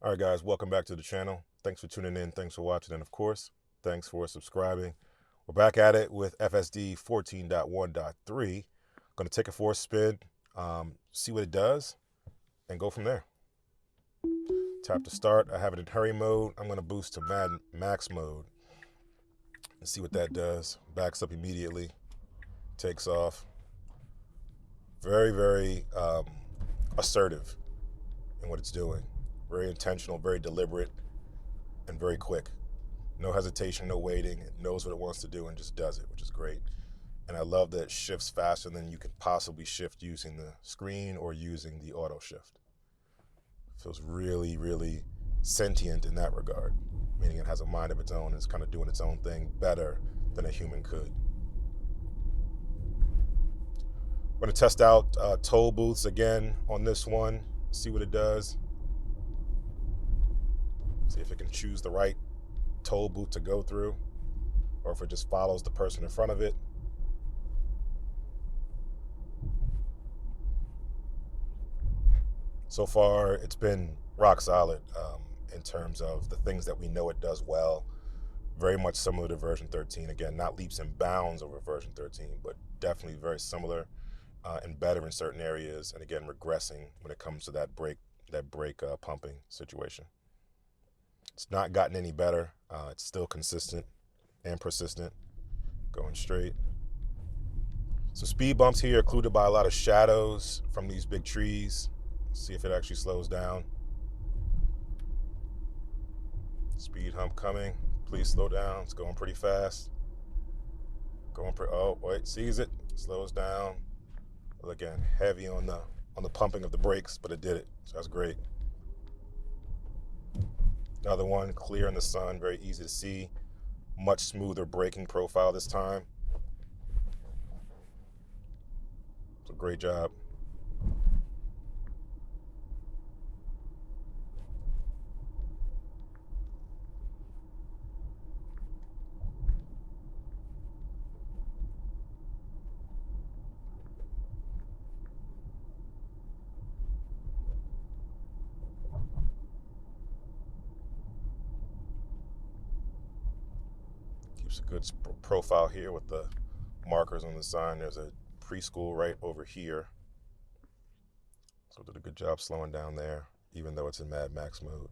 All right, guys, welcome back to the channel. Thanks for tuning in. Thanks for watching. And of course, thanks for subscribing. We're back at it with FSD 14.1.3. Going to take it for a spin, see what it does, and go from there. Tap to start. I have it in hurry mode. I'm going to boost to MadMax mode and see what that does. Backs up immediately. Takes off. Very, very assertive in what it's doing. Very intentional, very deliberate, and very quick. No hesitation, no waiting. It knows what it wants to do and just does it, which is great. And I love that it shifts faster than you could possibly shift using the screen or using the auto shift. Feels really, really sentient in that regard, meaning it has a mind of its own and it's kind of doing its own thing better than a human could. I'm going to test out toll booths again on this one, see what it does. See if it can choose the right toll booth to go through, or if it just follows the person in front of it. So far, it's been rock solid in terms of the things that we know it does well. Very much similar to version 13. Again, not leaps and bounds over version 13, but definitely very similar and better in certain areas. And again, regressing when it comes to that brake pumping situation. It's not gotten any better. It's still consistent and persistent, going straight. So speed bumps here occluded by a lot of shadows from these big trees. Let's see if it actually slows down. Speed hump coming. Please slow down. It's going pretty fast. Oh, wait, sees it, slows down. Well, again, heavy on the pumping of the brakes, but it did it. So that's great. Another one, clear in the sun, very easy to see. Much smoother braking profile this time. It's a great job. Keeps a good profile here with the markers on the sign. There's a preschool right over here. So did a good job slowing down there, even though it's in MadMax mode.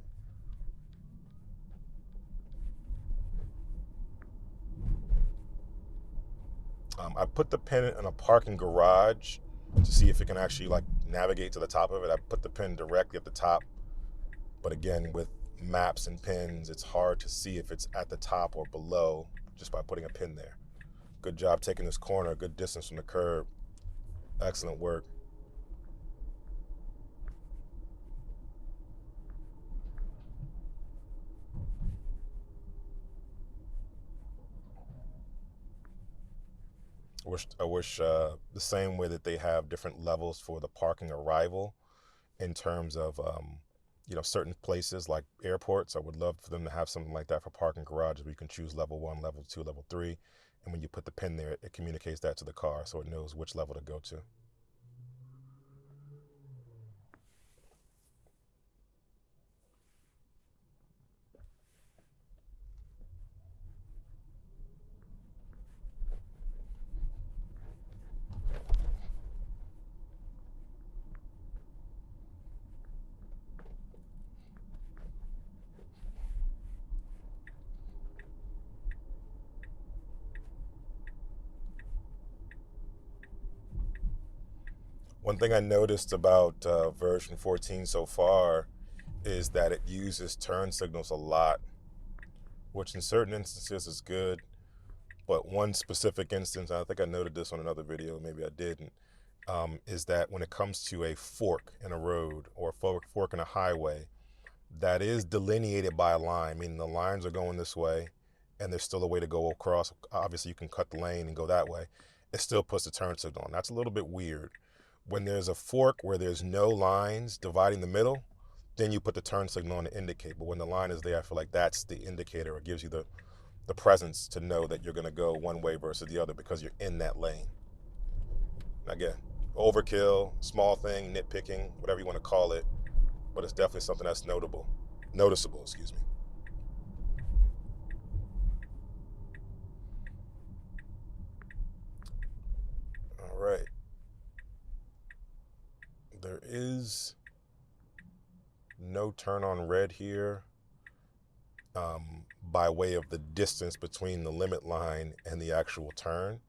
I put the pin in a parking garage to see if it can actually like navigate to the top of it. I put the pin directly at the top, but again, with maps and pins, it's hard to see if it's at the top or below just by putting a pin there. Good job taking this corner, a good distance from the curb. Excellent work. I wish the same way that they have different levels for the parking arrival in terms of certain places like airports. I would love for them to have something like that for parking garages where you can choose level 1, level 2, level 3. And when you put the pin there, it communicates that to the car so it knows which level to go to. One thing I noticed about version 14 so far is that it uses turn signals a lot, which in certain instances is good. But one specific instance, I think I noted this on another video, maybe I didn't, is that when it comes to a fork in a road or a fork in a highway, that is delineated by a line, meaning the lines are going this way and there's still a way to go across. Obviously, you can cut the lane and go that way. It still puts the turn signal on. That's a little bit weird. When there's a fork where there's no lines dividing the middle, then you put the turn signal on to indicate. But when the line is there, I feel like that's the indicator. It gives you the presence to know that you're going to go one way versus the other because you're in that lane. Again, overkill, small thing, nitpicking, whatever you want to call it, but it's definitely something that's notable. noticeable, excuse me. All right. There is no turn on red here by way of the distance between the limit line and the actual turn.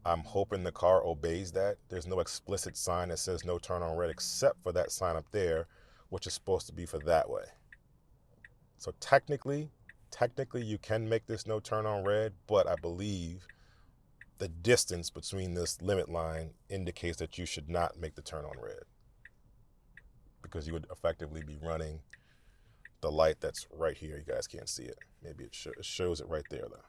I'm hoping the car obeys that. There's no explicit sign that says no turn on red except for that sign up there, which is supposed to be for that way. So technically you can make this no turn on red, but I believe the distance between this limit line indicates that you should not make the turn on red, because you would effectively be running the light that's right here. You guys can't see it. Maybe it shows it right there though.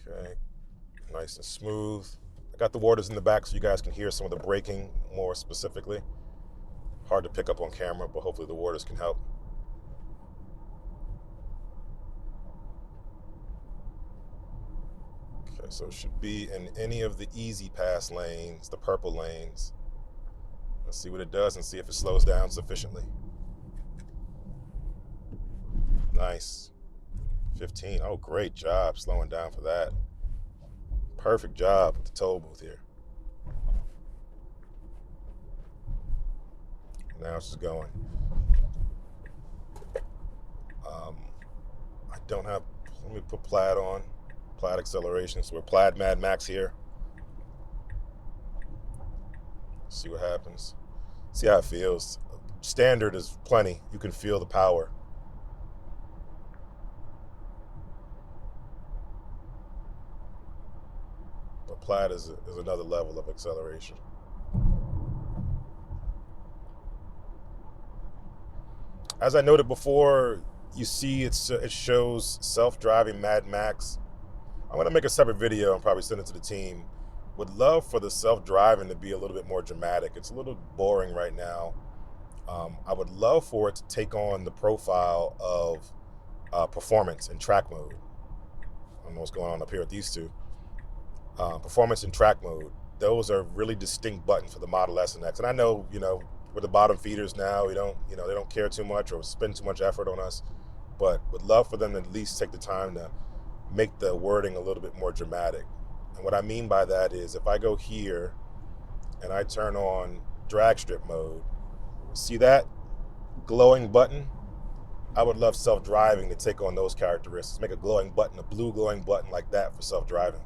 Okay, nice and smooth. I got the waters in the back so you guys can hear some of the braking more specifically. Hard to pick up on camera, but hopefully the waters can help. Okay, so it should be in any of the easy pass lanes, the purple lanes. Let's see what it does and see if it slows down sufficiently. Nice. 15. Oh, great job slowing down for that. Perfect job with the toll booth here. Now it's just going. I don't have, let me put Plaid on. Plaid acceleration. So we're Plaid MadMax here. See what happens. See how it feels. Standard is plenty. You can feel the power. But Plaid is another level of acceleration. As I noted before, you see it shows self-driving MadMax. I'm going to make a separate video and probably send it to the team. Would love for the self-driving to be a little bit more dramatic. It's a little boring right now. I would love for it to take on the profile of performance and track mode. I don't know what's going on up here with these two. Performance and track mode. Those are really distinct buttons for the Model S and X. And I know, we're the bottom feeders now. They don't care too much or spend too much effort on us, but would love for them to at least take the time to make the wording a little bit more dramatic. And what I mean by that is if I go here and I turn on drag strip mode, see that glowing button? I would love self-driving to take on those characteristics, make a glowing button, a blue glowing button like that for self-driving.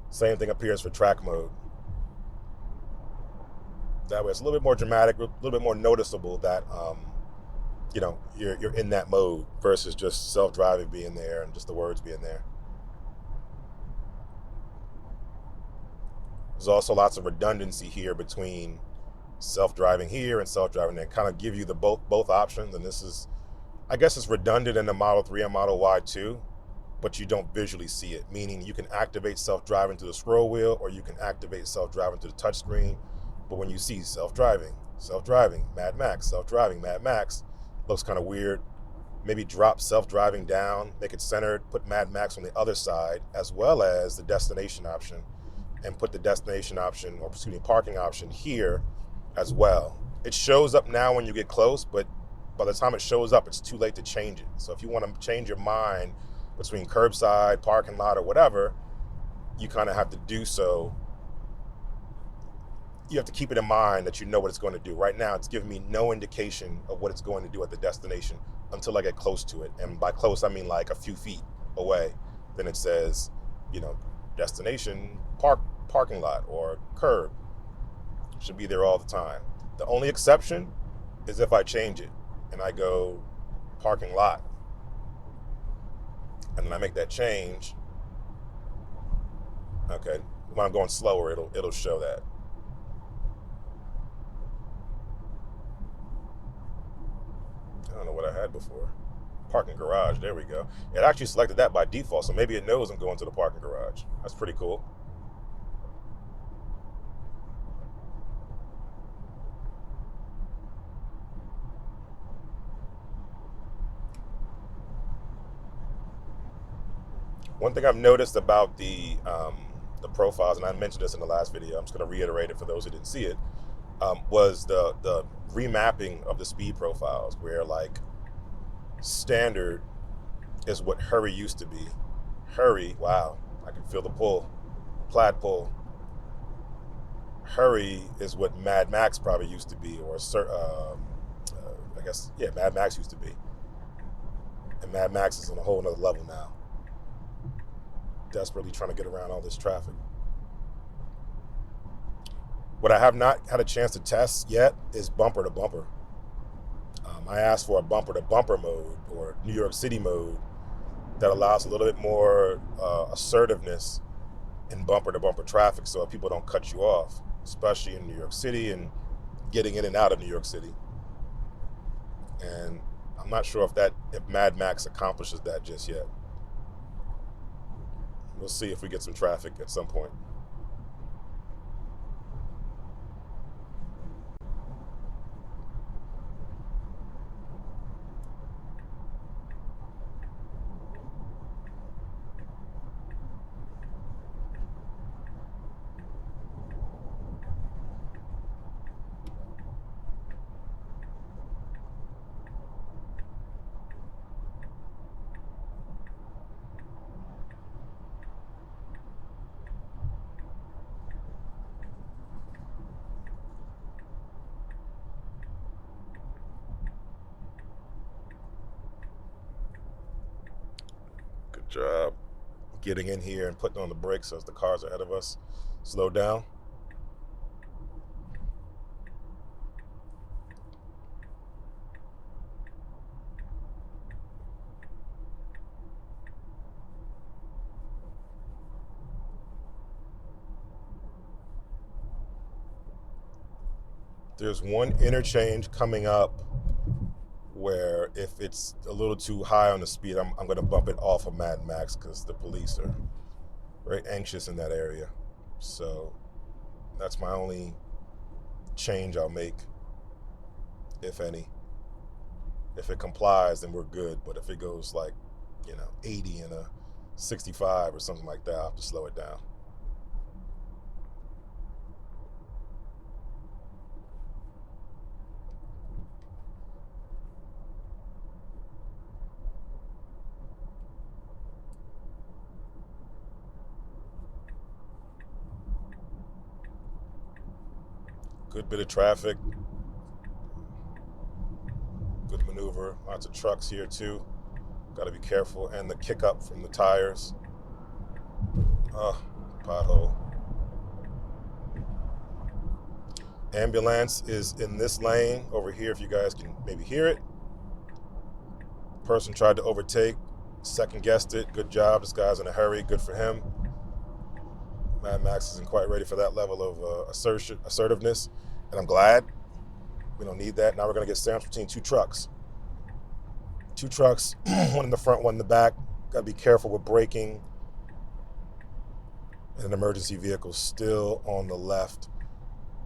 Same thing appears for track mode. That way it's a little bit more dramatic, a little bit more noticeable that you're in that mode versus just self-driving being there and just the words being there. There's also lots of redundancy here between self-driving here and self-driving there, kind of give you the both options. And this is, I guess it's redundant in the Model 3 and Model Y too, but you don't visually see it, meaning you can activate self-driving through the scroll wheel or you can activate self-driving through the touchscreen. But when you see self-driving, MadMax, self-driving, MadMax, looks kind of weird. Maybe drop self-driving down, make it centered, put MadMax on the other side, as well as the destination option, and put the destination option, or excuse me, parking option here as well. It shows up now when you get close, but by the time it shows up, it's too late to change it. So if you want to change your mind between curbside, parking lot, or whatever, you kind of have to do so. You have to keep it in mind that you know what it's going to do. Right now, it's giving me no indication of what it's going to do at the destination until I get close to it. And by close, I mean like a few feet away. Then it says, destination, parking lot, or curb. Should be there all the time. The only exception is if I change it and I go parking lot. And then I make that change. Okay, when I'm going slower, it'll show that. I don't know what I had before. Parking garage, there we go. It actually selected that by default, so maybe it knows I'm going to the parking garage. That's pretty cool. One thing I've noticed about the profiles, and I mentioned this in the last video, I'm just going to reiterate it for those who didn't see it, was the remapping of the speed profiles, where like standard is what hurry used to be. Hurry, wow, I can feel the pull, Plaid pull. Hurry is what MadMax probably used to be, or I guess, yeah, MadMax used to be. And MadMax is on a whole nother level now. Desperately trying to get around all this traffic. What I have not had a chance to test yet is bumper to bumper. I asked for a bumper to bumper mode, or New York City mode, that allows a little bit more assertiveness in bumper to bumper traffic, so people don't cut you off, especially in New York City and getting in and out of New York City. And I'm not sure if MadMax accomplishes that just yet. We'll see if we get some traffic at some point. Good job getting in here and putting on the brakes as the cars ahead of us slow down. There's one interchange coming up where if it's a little too high on the speed, I'm going to bump it off of MadMax, because the police are very anxious in that area. So that's my only change I'll make, if any. If it complies, then we're good. But if it goes like, 80 and a 65 or something like that, I'll have to slow it down. Good bit of traffic. Good maneuver. Lots of trucks here too. Got to be careful. And the kick up from the tires. Pothole. Ambulance is in this lane over here, if you guys can maybe hear it. Person tried to overtake, second guessed it. Good job. This guy's in a hurry. Good for him. MadMax isn't quite ready for that level of assertiveness, and I'm glad. We don't need that. Now we're going to get sandwiched between two trucks. Two trucks, one in the front, one in the back. Got to be careful with braking. And an emergency vehicle still on the left,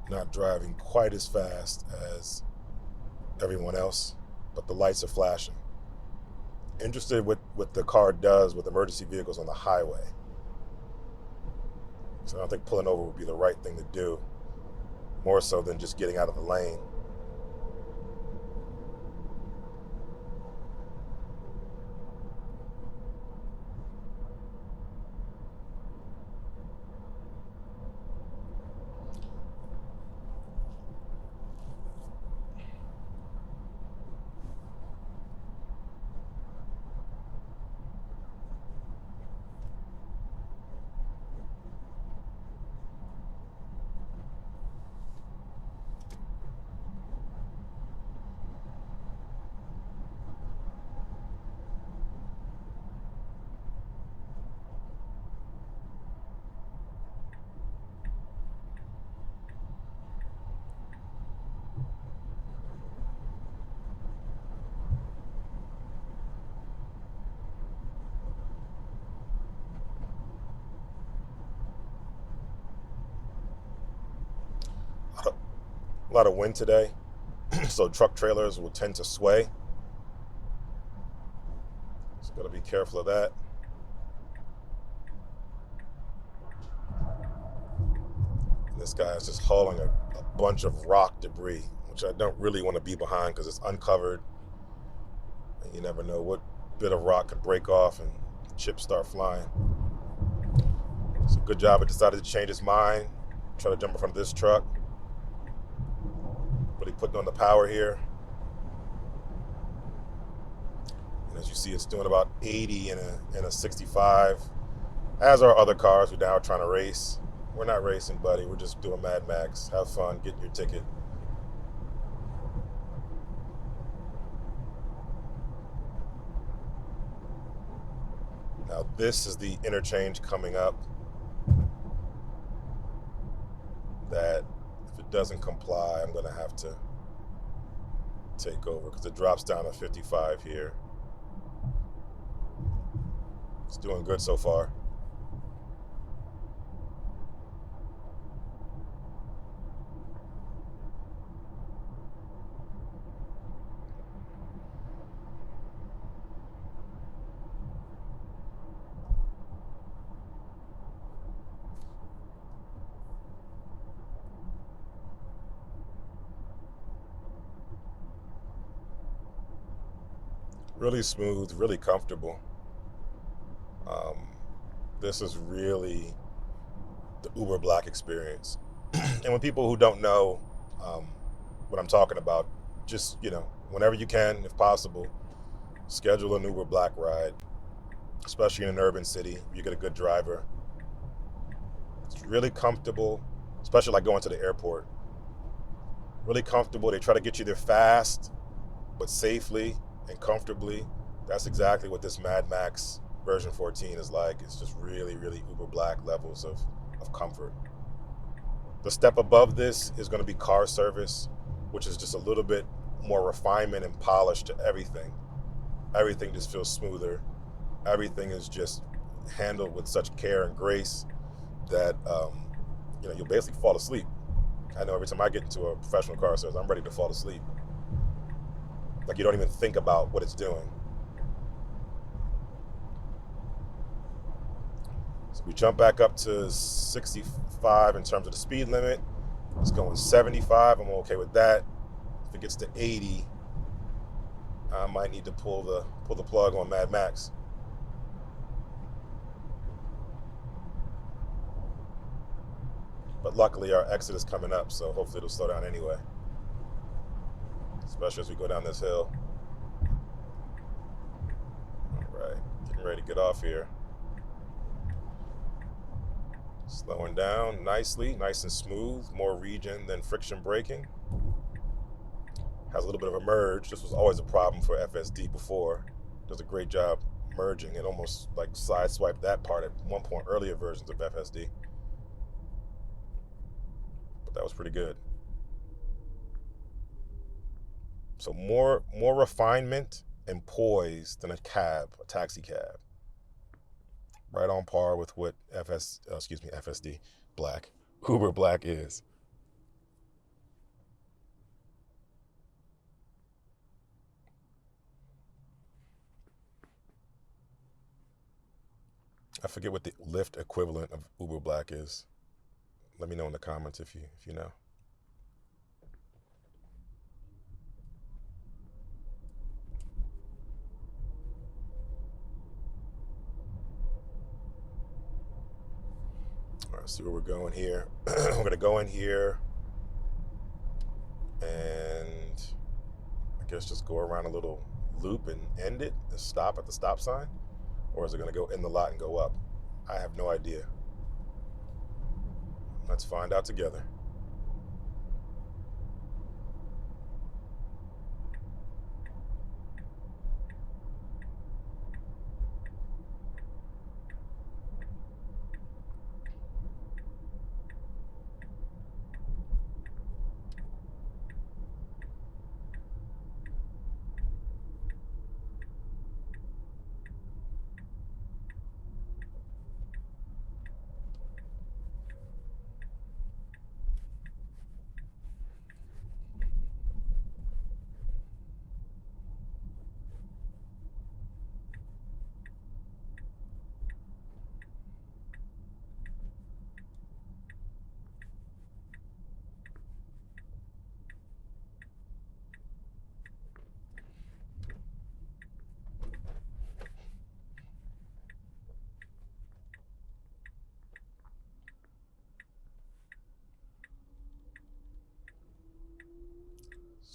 not driving quite as fast as everyone else, but the lights are flashing. Interested what the car does with emergency vehicles on the highway. So I don't think pulling over would be the right thing to do, more so than just getting out of the lane. A lot of wind today, so truck trailers will tend to sway. So gotta be careful of that. This guy is just hauling a bunch of rock debris, which I don't really want to be behind because it's uncovered. And you never know what bit of rock could break off and chips start flying. So good job. It decided to change its mind, try to jump in front of this truck. Really putting on the power here. And as you see, it's doing about 80 in a 65. As are other cars, we're now trying to race. We're not racing, buddy. We're just doing MadMax. Have fun, get your ticket. Now this is the interchange coming up that if it doesn't comply, I'm gonna have to take over because it drops down to 55 here. It's doing good so far. Really smooth, really comfortable. This is really the Uber Black experience. And when people who don't know what I'm talking about, just, whenever you can, if possible, schedule an Uber Black ride, especially in an urban city. You get a good driver. It's really comfortable, especially like going to the airport. Really comfortable. They try to get you there fast, but safely and comfortably. That's exactly what this MadMax version 14 is like. It's just really, really Uber Black levels of comfort. The step above this is going to be car service, which is just a little bit more refinement and polish to everything. Everything just feels smoother. Everything is just handled with such care and grace that you'll basically fall asleep. I know every time I get into a professional car service, I'm ready to fall asleep. Like you don't even think about what it's doing. So we jump back up to 65 in terms of the speed limit. It's going 75. I'm okay with that. If it gets to 80, I might need to pull the plug on MadMax. But luckily our exit is coming up, so hopefully it'll slow down anyway. Especially as we go down this hill. All right, getting ready to get off here. Slowing down nicely, nice and smooth, more regen than friction braking. Has a little bit of a merge. This was always a problem for FSD before. Does a great job merging. It almost like sideswiped that part at one point, earlier versions of FSD. But that was pretty good. So more refinement and poise than a taxi cab. Right on par with what FSD Black, Uber Black is. I forget what the Lyft equivalent of Uber Black is. Let me know in the comments if you know. All right, see where we're going here. We're gonna go in here and I guess just go around a little loop and end it and stop at the stop sign? Or is it gonna go in the lot and go up? I have no idea. Let's find out together.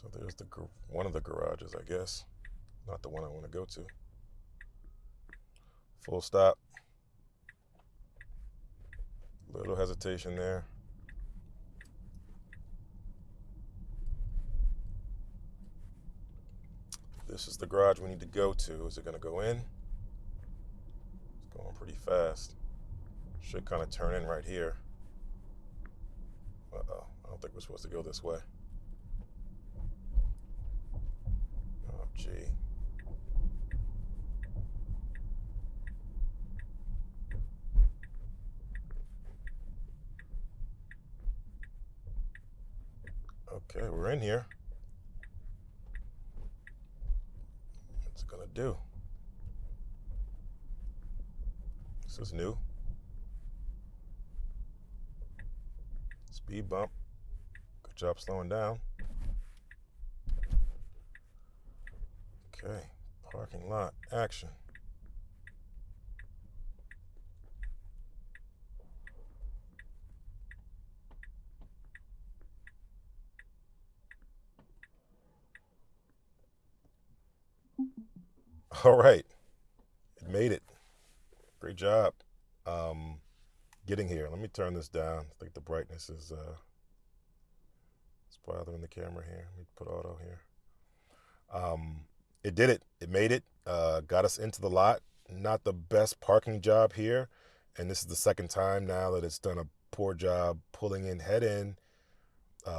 So there's one of the garages, I guess. Not the one I want to go to. Full stop. Little hesitation there. This is the garage we need to go to. Is it going to go in? It's going pretty fast. Should kind of turn in right here. Uh-oh, I don't think we're supposed to go this way. Oh, gee. Okay, we're in here. What's it gonna do? This is new. Speed bump. Good job slowing down. Okay, parking lot action. All right, it made it. Great job getting here. Let me turn this down. I think the brightness is it's bothering the camera here. Let me put auto here. It did it. It made it. Got us into the lot. Not the best parking job here, and this is the second time now that it's done a poor job pulling in head in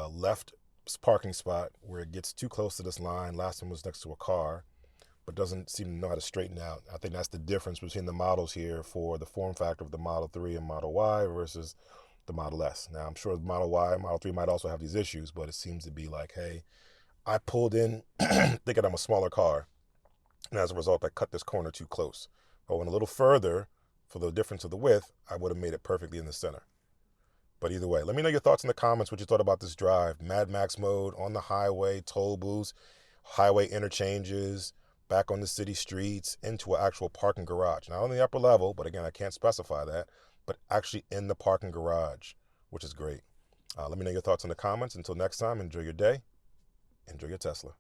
left parking spot where it gets too close to this line. Last time was next to a car, but doesn't seem to know how to straighten out. I think that's the difference between the models here for the form factor of the Model 3 and Model Y versus the Model S. Now, I'm sure the Model Y and Model 3 might also have these issues, but it seems to be like, hey, I pulled in thinking I'm a smaller car, and as a result, I cut this corner too close. If I went a little further for the difference of the width, I would have made it perfectly in the center. But either way, let me know your thoughts in the comments, what you thought about this drive. MadMax mode, on the highway, toll booths, highway interchanges, back on the city streets, into an actual parking garage. Not on the upper level, but again, I can't specify that, but actually in the parking garage, which is great. Let me know your thoughts in the comments. Until next time, enjoy your day. Enjoy your Tesla.